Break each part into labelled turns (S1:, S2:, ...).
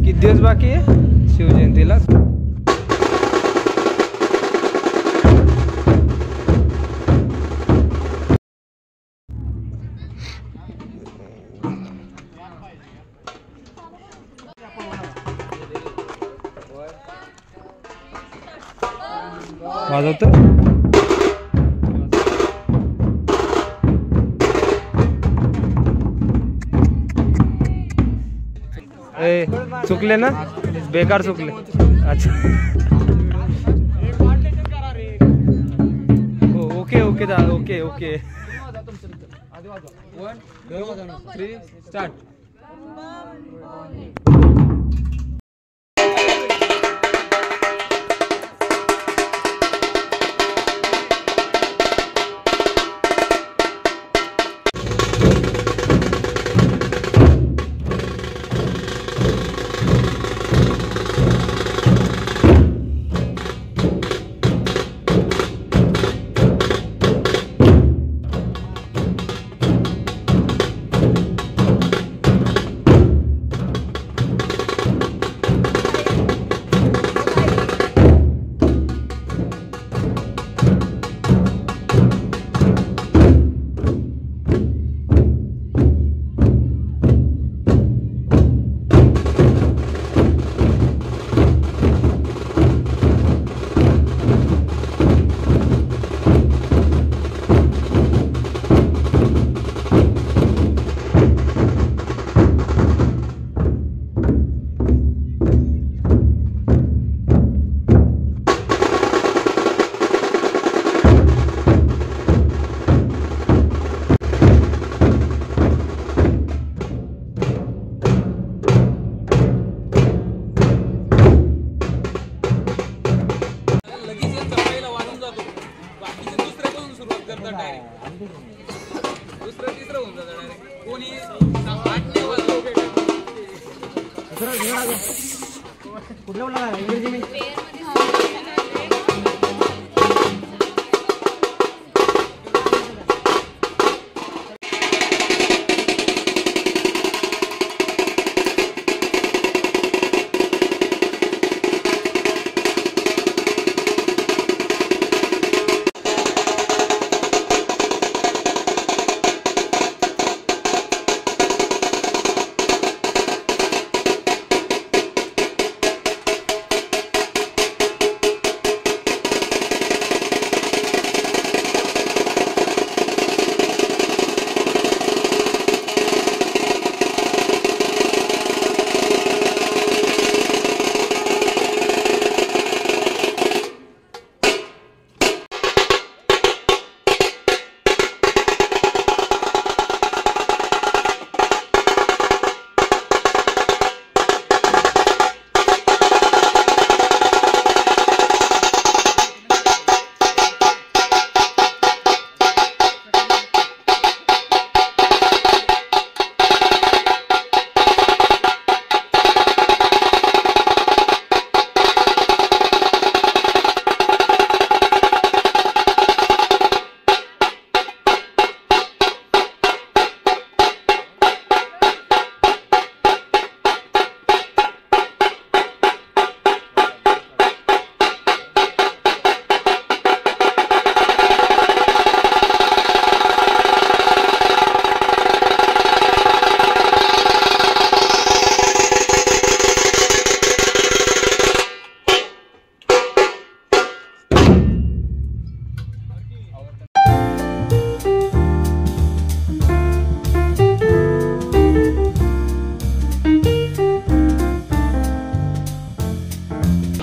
S1: किती दिवस बाकी आहे शिवजयंतीला? वाजवत चुकले ना, बेकार चुकले. अच्छा okay okay okay okay. 1 2 3 start.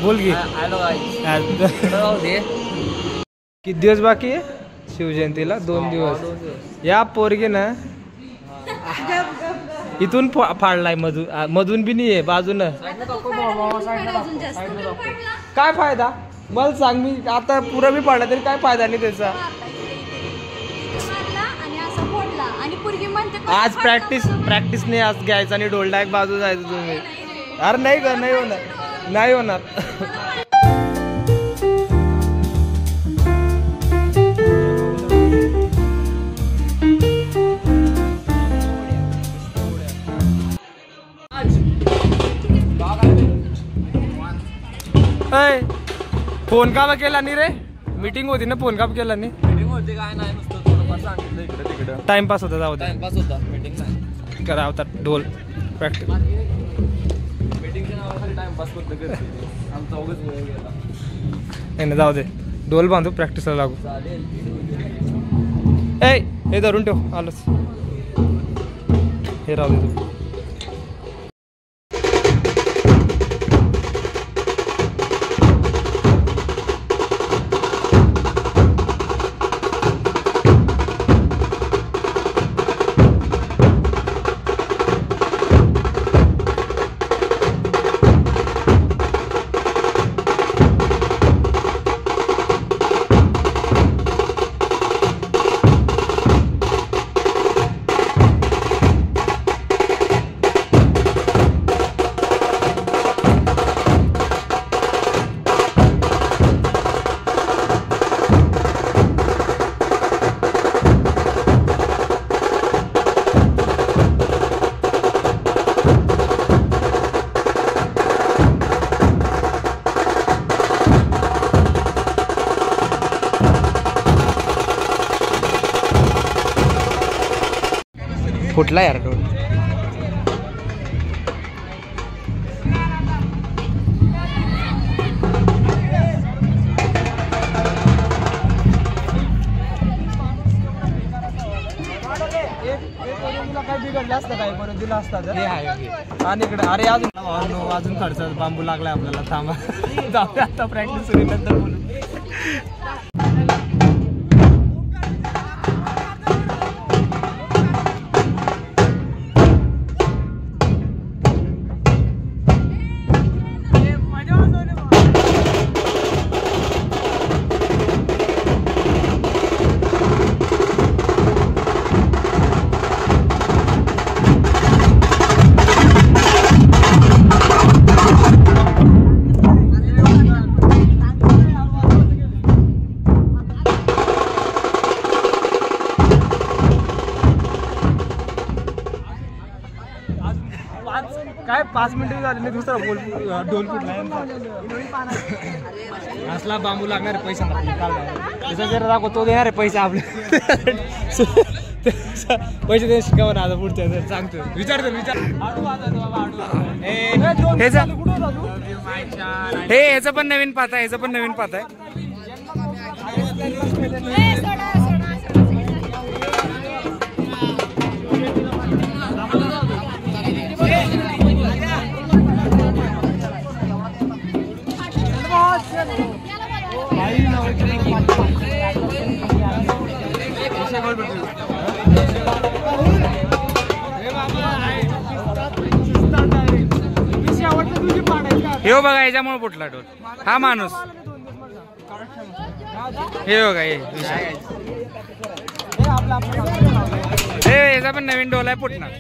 S1: बोल की. किती दिवस बाकी आहे शिवजयंतीला? 2 दिवस. या पोरगी ना इथून फाडलाय, मधून बी नाही आहे, बाजून. काय फायदा मला सांग. मी आता पुरा बी पाडला तरी काय फायदा नाही त्याचा. आज प्रॅक्टिस नाही आज घ्यायचं आणि डोल डायरेक्ट बाजू जायचं तुम्ही. अरे नाही ग, नाही होणार, नाही होणार. अय फोन का केला नाही रे? मीटिंग होती ना, फोन का केला नाही?
S2: मीटिंग होती काय नाही, नुसतं थोडंफार सांगितलं इकडे तिकडे.
S1: टाइमपास होता, जाऊ दे.
S2: टाइमपास होता, मीटिंग नाही.
S1: करा होता ढोल प्रॅक्टिस.
S2: मीटिंगच्या नावाखाली टाइमपास करतो घरी. आमचा उगाच वेळ गेला.
S1: नाही ना, जाऊ दे. ढोल बांधू, प्रॅक्टिसला लागू.
S2: चालेल.
S1: ए हे धरून ठेव, आलोच. हे राहू दे तू. फुटला यार ढोल. काय बिघडलं असतं, काय बरं दिलं असतं. आणि इकडे अरे अजून खर्च बांबू लागलाय आपल्याला. थांबा जाऊ आता, प्रॅक्टिस सुरू नंतर बोलू. काय 5 मिनिटं झाली नाही, दुसरा ढोल फुटला. असला बांबू लागणार पैसा त्याचा जरा दाखव, तो देणार आहे पैसे आपले. पैसे दे शिकावं ना आता पुढच्या सांगतो. विचारतो हे ह्याचं पण नवीन पाहताय, ह्याचं पण नवीन पाहताय. हे बघा, याच्यामुळे फुटला ढोल. हा माणूस हे बघा, हे याचा पण नवीन ढोल आहे, फुटणार.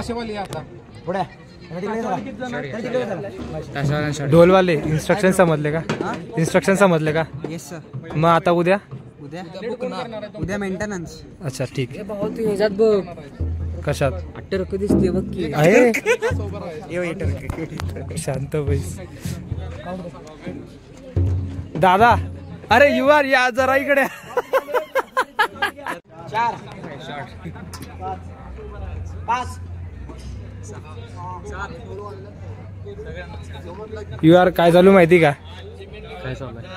S3: ताशेवाली आता
S1: पुढे ढोलवाले इन्स्ट्रक्शन समजले का? इन्स्ट्रक्शन समजले का?
S4: Yes sir.
S1: मग आता उद्या
S4: उद्या मेंटेनन्स.
S1: अच्छा ठीक आहे.
S4: बहुत ह्याच्यात बघ
S1: कशात
S4: अट्टर दिसते बघ की
S1: आहे शांत बैस दादा. अरे युवार या जरा इकडे. युआर काय चालू माहिती का?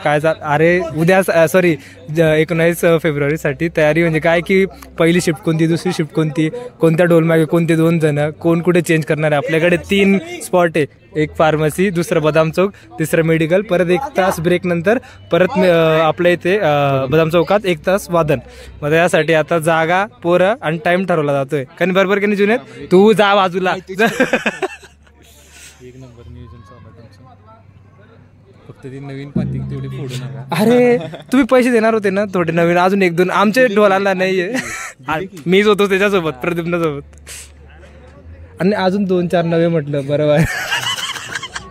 S1: काय चाल अरे उद्या सॉरी 19 फेब्रुवारी साठी तयारी म्हणजे काय की पहिली शिफ्ट कोणती, दुसरी शिफ्ट कोणती, कोणत्या डोलमागे कोणते 2 जण, कोण कुठे चेंज करणार आहे. आपल्याकडे 3 स्पॉट आहे. एक फार्मसी, दुसरं बदाम चौक, तिसरं मेडिकल. परत 1 तास ब्रेक नंतर परत आपल्या इथे बदाम चौकात 1 तास वादन. मग यासाठी आता जागा, पोरं आणि टाइम ठरवला जातोय. कारण बरोबर की नाही जुनेद? तू जा बाजूला.
S2: एक नंबर नियोजन चालू आहे तुमचं. फक्त ती नवीन पाती तेवढी फोडू नका.
S1: अरे तुम्ही पैसे देणार होते ना थोडे नवीन, अजून 1-2 आमचे ढोलाला नाहीये. मीच होतो त्याच्यासोबत, प्रदीपना सोबत, आणि अजून 2-4 नवे म्हटलं. बरोबर.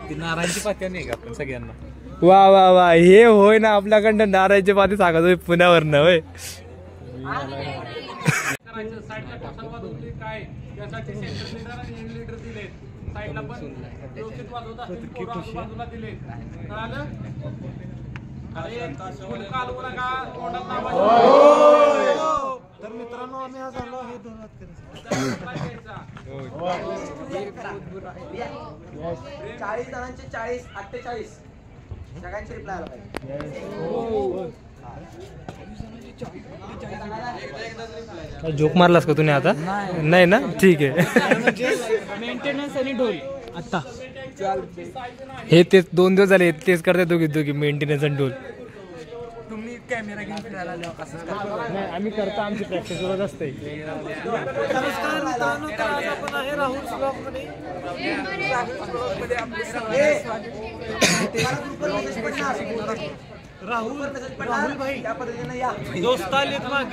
S2: ती नारायणची पाती नाही का आपण सगळ्यांना?
S1: वा वा वा, हे होय ना आपल्याकडनं नारायणचे पाती सांगत होय पुण्यावरनं. होय
S3: तर मित्रांनो आम्ही आज आलो आहे
S4: 40 जणांचे 48 सगळ्यांचे रिप्लाय आला पाहिजे.
S1: जोक मारलास का तुम्ही आता? नाही ना, ठीक आहे.
S4: मेंटेनन्स आणि ढोल आता
S1: हे तेच 2 दिवस झाले तेच करते दोघी मेंटेनन्स आणि ढोल.
S4: तुम्ही कॅमेरा घेऊन फिरायला आले असंच
S1: नाही आम्ही करतो, आमची प्रॅक्टिस होत असते.
S3: नमस्कार मित्रांनो, तर आज आपण आहे राहुल ब्लॉगमध्ये. राहुल भाई दोस्त आलेत माग.